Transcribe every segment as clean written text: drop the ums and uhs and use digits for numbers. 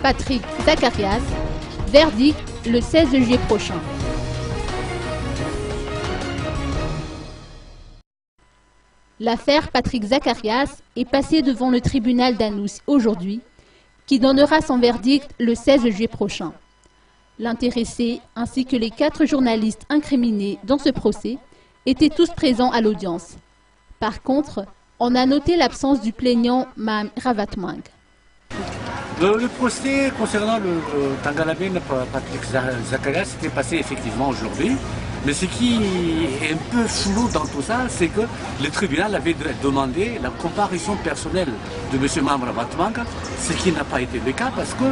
Patrick Zacharias, verdict le 16 juillet prochain. L'affaire Patrick Zacharias est passée devant le tribunal d'Anoussi aujourd'hui, qui donnera son verdict le 16 juillet prochain. L'intéressé ainsi que les 4 journalistes incriminés dans ce procès étaient tous présents à l'audience. Par contre, on a noté l'absence du plaignant Mme Ravatmang. Le procès concernant le Tangalabine Patrick Zacharias s'était passé effectivement aujourd'hui. Mais ce qui est un peu flou dans tout ça, c'est que le tribunal avait demandé la comparution personnelle de M. Mamra Batmang, ce qui n'a pas été le cas parce que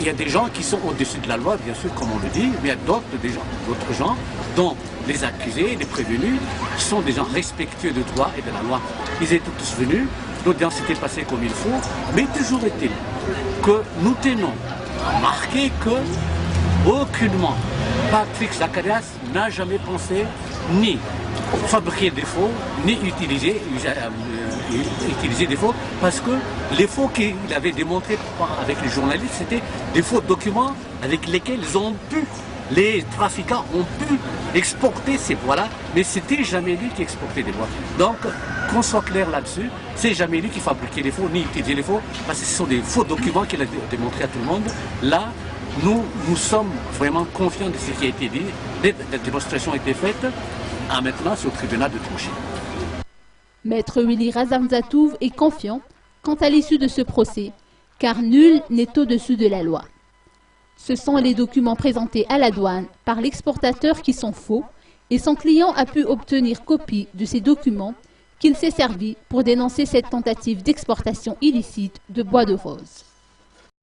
il y a des gens qui sont au-dessus de la loi, bien sûr, comme on le dit, mais il y a d'autres gens, dont les accusés, les prévenus, qui sont des gens respectueux de droit et de la loi. Ils étaient tous venus, l'audience s'était passée comme il faut, mais toujours est-il que nous tenons à marquer que aucunement Patrick Zacharias n'a jamais pensé ni fabriquer des faux, ni utiliser des faux, parce que les faux qu'il avait démontrés avec les journalistes, c'était des faux documents avec lesquels les trafiquants ont pu exporter ces bois-là, mais c'était jamais lui qui exportait des bois. Donc, qu'on soit clair là-dessus, c'est jamais lui qui fabriquait les faux, ni utilisait les faux, parce que ce sont des faux documents qu'il a démontrés à tout le monde. Là, nous sommes vraiment confiants de ce qui a été dit, la démonstration a été faite, maintenant c'est au tribunal de trancher. Maître Willy Razamzatouv est confiant quant à l'issue de ce procès, car nul n'est au-dessus de la loi. Ce sont les documents présentés à la douane par l'exportateur qui sont faux et son client a pu obtenir copie de ces documents qu'il s'est servi pour dénoncer cette tentative d'exportation illicite de bois de rose.